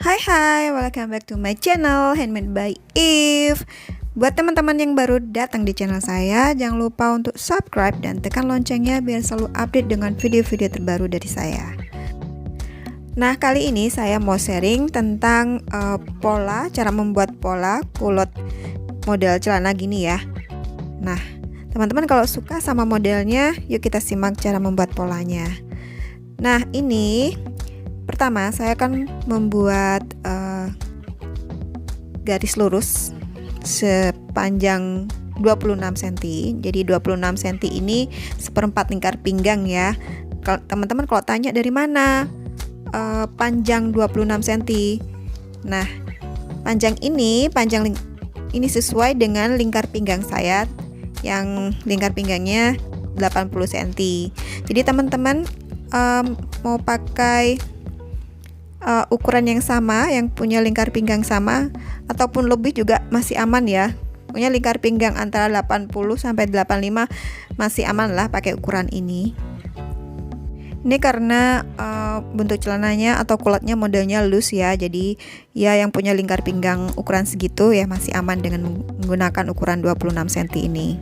Hai, welcome back to my channel Handmade by Eve. Buat teman-teman yang baru datang di channel saya, jangan lupa untuk subscribe dan tekan loncengnya biar selalu update dengan video-video terbaru dari saya. Nah, kali ini saya mau sharing tentang cara membuat pola kulot model celana gini ya. Nah, teman-teman kalau suka sama modelnya, yuk kita simak cara membuat polanya. Nah, ini pertama saya akan membuat garis lurus sepanjang 26 cm. Jadi 26 cm ini seperempat lingkar pinggang ya. Teman-teman kalau tanya dari mana panjang 26 cm. Nah, panjang ini sesuai dengan lingkar pinggang saya yang lingkar pinggangnya 80 cm. Jadi teman-teman mau pakai ukuran yang sama, yang punya lingkar pinggang sama ataupun lebih juga masih aman ya. Punya lingkar pinggang antara 80 sampai 85 masih aman lah pakai ukuran ini. Ini karena bentuk celananya atau kulotnya modelnya loose ya. Jadi ya yang punya lingkar pinggang ukuran segitu ya masih aman dengan menggunakan ukuran 26 cm ini.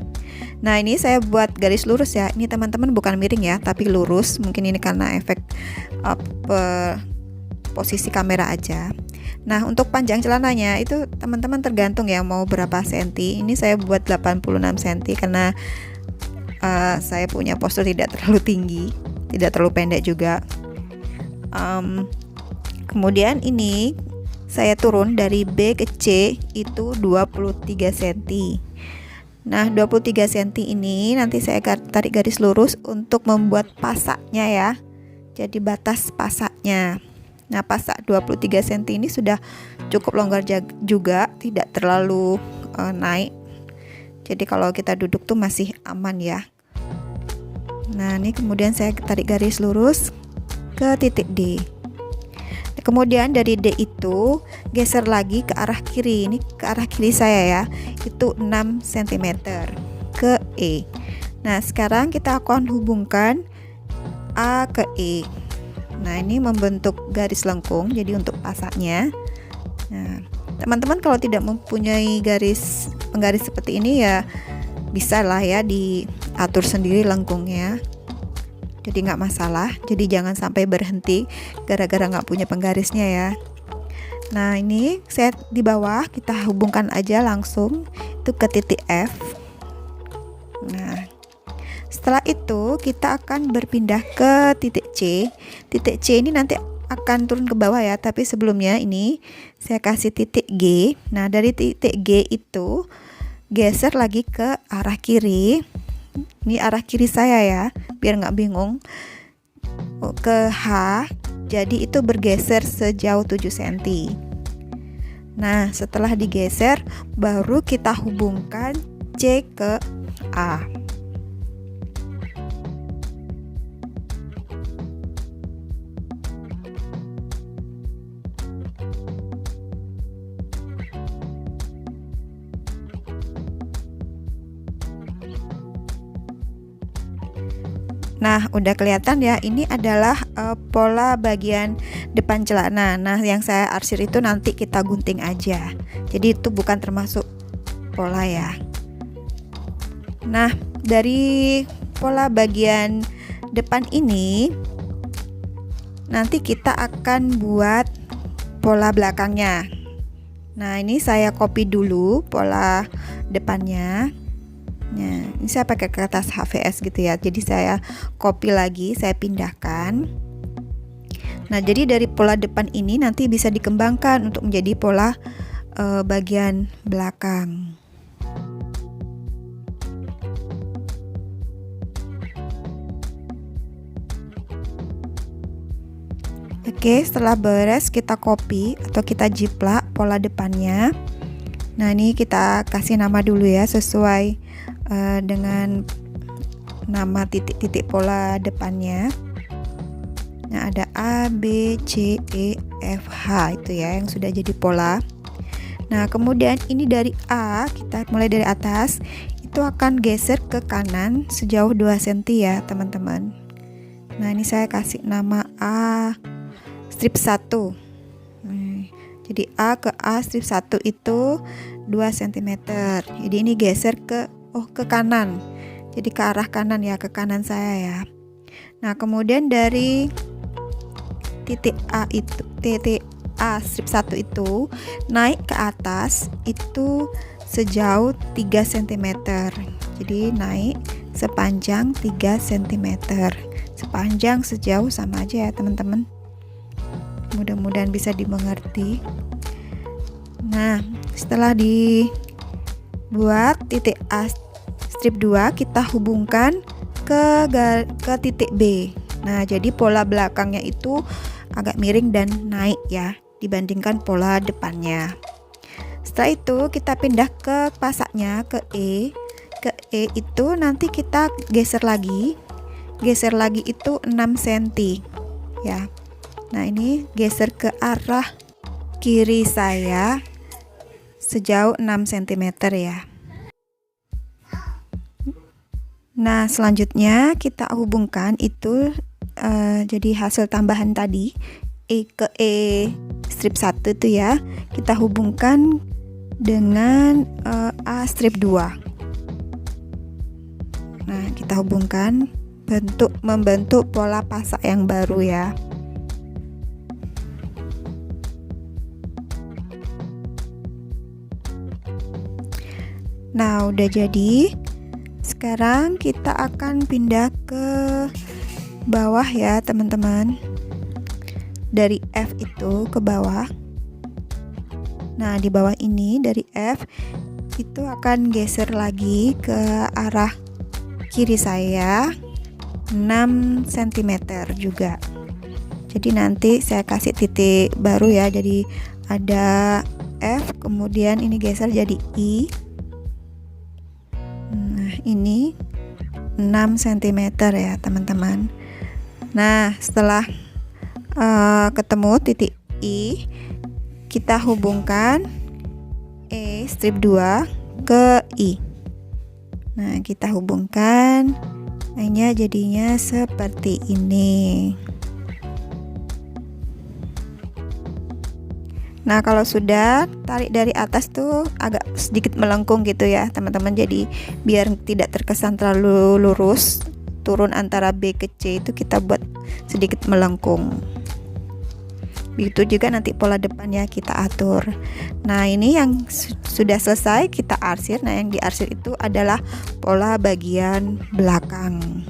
Nah, ini saya buat garis lurus ya. Ini teman-teman bukan miring ya, tapi lurus. Mungkin ini karena efek posisi kamera aja. Nah, untuk panjang celananya itu teman-teman tergantung ya mau berapa senti. Ini saya buat 86 cm karena saya punya postur tidak terlalu tinggi, tidak terlalu pendek juga. Kemudian ini saya turun dari B ke C itu 23 cm. Nah, 23 cm ini nanti saya tarik garis lurus untuk membuat pasaknya ya. Jadi batas pasaknya. Nah, pasak 23 cm ini sudah cukup longgar juga, tidak terlalu naik. Jadi kalau kita duduk tuh masih aman ya. Nah, ini kemudian saya tarik garis lurus ke titik D. Kemudian dari D itu geser lagi ke arah kiri. Ini ke arah kiri saya ya. Itu 6 cm ke E. Nah, sekarang kita akan hubungkan A ke E. Nah, ini membentuk garis lengkung jadi untuk pasaknya. Nah, teman-teman kalau tidak mempunyai penggaris seperti ini ya bisa lah ya diatur sendiri lengkungnya. Jadi nggak masalah. Jadi jangan sampai berhenti gara-gara nggak punya penggarisnya ya. Nah, ini saya di bawah kita hubungkan aja langsung itu ke titik F. Nah, setelah itu kita akan berpindah ke titik C. Titik C ini nanti akan turun ke bawah ya, tapi sebelumnya ini saya kasih titik G. Nah, dari titik G itu geser lagi ke arah kiri. Ini arah kiri saya ya, biar nggak bingung. Ke H, jadi itu bergeser sejauh 7 cm. Nah, setelah digeser baru kita hubungkan C ke A. Nah, udah kelihatan ya, ini adalah pola bagian depan celana. Nah, yang saya arsir itu nanti kita gunting aja. Jadi itu bukan termasuk pola ya. Nah, dari pola bagian depan ini nanti kita akan buat pola belakangnya. Nah, ini saya copy dulu pola depannya. Nah, ini saya pakai kertas HVS gitu ya. Jadi saya copy lagi, saya pindahkan. Nah, jadi dari pola depan ini nanti bisa dikembangkan untuk menjadi pola bagian belakang. Oke, setelah beres kita copy atau kita jiplak pola depannya. Nah, ini kita kasih nama dulu ya sesuai dengan nama titik-titik pola depannya. Nah, ada A, B, C, E, F, H itu ya yang sudah jadi pola. Nah, kemudian ini dari A, kita mulai dari atas, itu akan geser ke kanan sejauh 2 cm ya teman-teman. Nah, ini saya kasih nama A strip 1. Jadi A ke A strip 1 itu 2 cm. Jadi ini geser ke kanan. Jadi ke arah kanan ya, ke kanan saya ya. Nah, kemudian dari titik A strip 1 itu naik ke atas itu sejauh 3 cm. Jadi naik sepanjang 3 cm. Sepanjang, sejauh sama aja ya teman-teman. Mudah-mudahan bisa dimengerti. Nah, setelah dibuat titik A strip 2, kita hubungkan ke titik B. Nah, jadi pola belakangnya itu agak miring dan naik ya dibandingkan pola depannya. Setelah itu kita pindah ke pasaknya ke E. Ke E itu nanti kita geser lagi itu 6 cm ya. Nah, ini geser ke arah kiri saya sejauh 6 cm ya. Nah, selanjutnya kita hubungkan itu jadi hasil tambahan tadi E ke E strip 1 itu ya, kita hubungkan dengan A strip 2. Nah, kita hubungkan membentuk pola pasak yang baru ya. Nah, udah jadi. Sekarang kita akan pindah ke bawah ya teman-teman. Dari F itu ke bawah. Nah, di bawah ini dari F itu akan geser lagi ke arah kiri saya 6 cm juga. Jadi nanti saya kasih titik baru ya. Jadi ada F, kemudian ini geser jadi I. Nah, ini 6 cm ya teman-teman. Nah, setelah ketemu titik I, kita hubungkan E strip 2 ke I. Nah, kita hubungkan, akhirnya jadinya seperti ini. Nah, kalau sudah, tarik dari atas tuh agak sedikit melengkung gitu ya teman-teman. Jadi biar tidak terkesan terlalu lurus, turun antara B ke C itu kita buat sedikit melengkung. Begitu juga nanti pola depannya kita atur. Nah, ini yang sudah selesai kita arsir. Nah, yang diarsir itu adalah pola bagian belakang.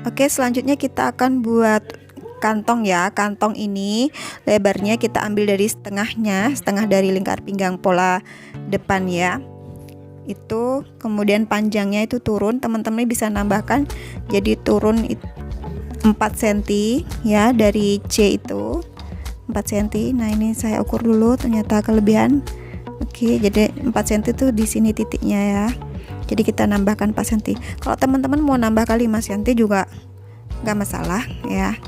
Oke, selanjutnya kita akan buat kantong ya. Kantong ini lebarnya kita ambil dari setengah dari lingkar pinggang pola depan ya. Itu kemudian panjangnya itu turun, teman-teman bisa nambahkan jadi turun 4 cm ya dari C itu 4 cm. Nah, ini saya ukur dulu, ternyata kelebihan. Oke, jadi 4 cm itu di sini titiknya ya. Jadi kita nambahkan 4 cm. Kalau teman-teman mau nambah kali 5 cm juga nggak masalah ya.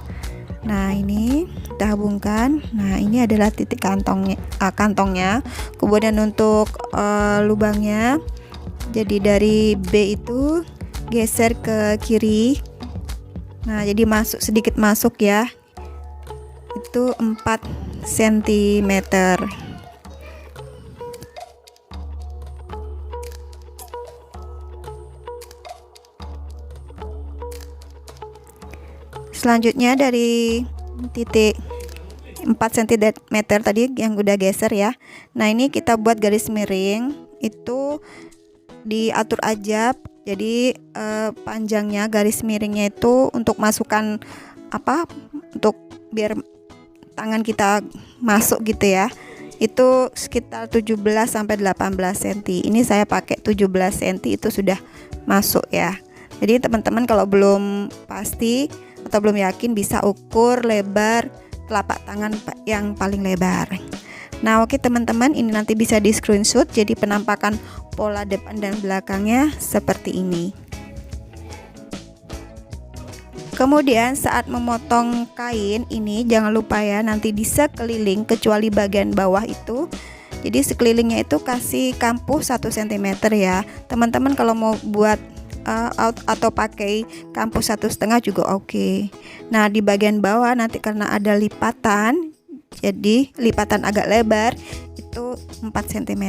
Nah, ini kita hubungkan. Nah, ini adalah titik kantongnya. Kemudian untuk lubangnya, jadi dari B itu geser ke kiri. Nah, jadi sedikit masuk ya. Itu 4 cm. Selanjutnya dari titik 4 cm tadi yang udah geser ya. Nah, ini kita buat garis miring, itu diatur aja. Jadi panjangnya garis miringnya itu untuk masukkan untuk biar tangan kita masuk gitu ya. Itu sekitar 17 sampai 18 cm. Ini saya pakai 17 cm, itu sudah masuk ya. Jadi teman-teman kalau belum pasti atau belum yakin bisa ukur lebar telapak tangan yang paling lebar. Nah, oke teman-teman, ini nanti bisa di screenshot. Jadi penampakan pola depan dan belakangnya seperti ini. Kemudian saat memotong kain ini jangan lupa ya, nanti di sekeliling kecuali bagian bawah itu. Jadi sekelilingnya itu kasih kampuh 1 cm ya. Teman-teman kalau mau buat atau pakai kampus 1,5 juga oke. Nah, di bagian bawah nanti karena ada lipatan, jadi lipatan agak lebar itu 4 cm.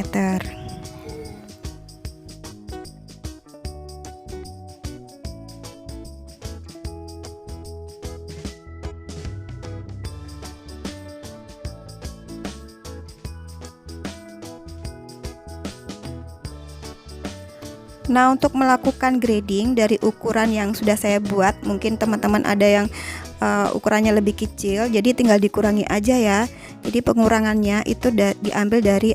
Nah, untuk melakukan grading dari ukuran yang sudah saya buat, mungkin teman-teman ada yang ukurannya lebih kecil, jadi tinggal dikurangi aja ya. Jadi pengurangannya itu diambil dari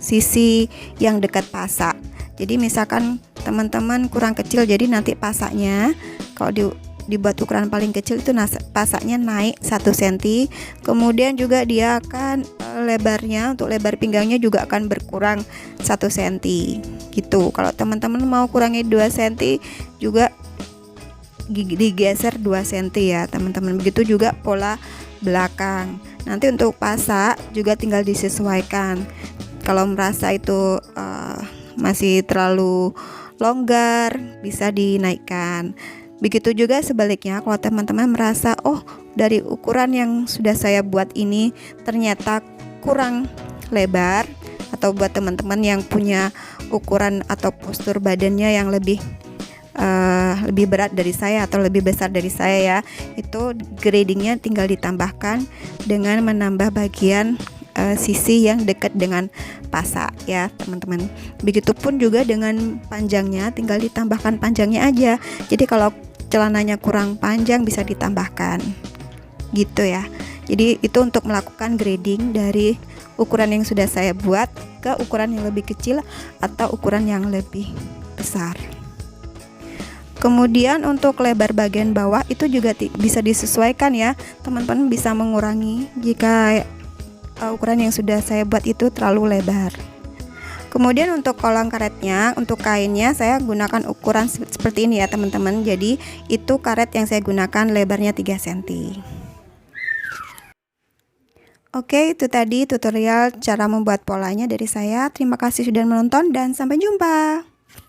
sisi yang dekat pasak. Jadi misalkan teman-teman kurang kecil, jadi nanti pasaknya kalau dibuat ukuran paling kecil itu pasaknya naik 1 cm. Kemudian juga dia akan lebarnya, untuk lebar pinggangnya juga akan berkurang 1 cm gitu. Kalau teman-teman mau kurangi 2 cm juga digeser 2 cm ya teman-teman. Begitu juga pola belakang. Nanti untuk pasak juga tinggal disesuaikan. Kalau merasa itu masih terlalu longgar, bisa dinaikkan. Begitu juga sebaliknya, kalau teman-teman merasa dari ukuran yang sudah saya buat ini ternyata kurang lebar, atau buat teman-teman yang punya ukuran atau postur badannya yang lebih berat dari saya atau lebih besar dari saya ya, itu gradingnya tinggal ditambahkan dengan menambah bagian sisi yang dekat dengan pasak ya teman-teman. Begitupun juga dengan panjangnya, tinggal ditambahkan panjangnya aja. Jadi kalau celananya kurang panjang bisa ditambahkan gitu ya. Jadi itu untuk melakukan grading dari ukuran yang sudah saya buat ke ukuran yang lebih kecil atau ukuran yang lebih besar. Kemudian untuk lebar bagian bawah itu juga bisa disesuaikan ya. Teman-teman bisa mengurangi jika ukuran yang sudah saya buat itu terlalu lebar. Kemudian untuk kolong karetnya, untuk kainnya saya gunakan ukuran seperti ini ya teman-teman. Jadi itu karet yang saya gunakan lebarnya 3 cm. Oke, itu tadi tutorial cara membuat polanya dari saya. Terima kasih sudah menonton dan sampai jumpa.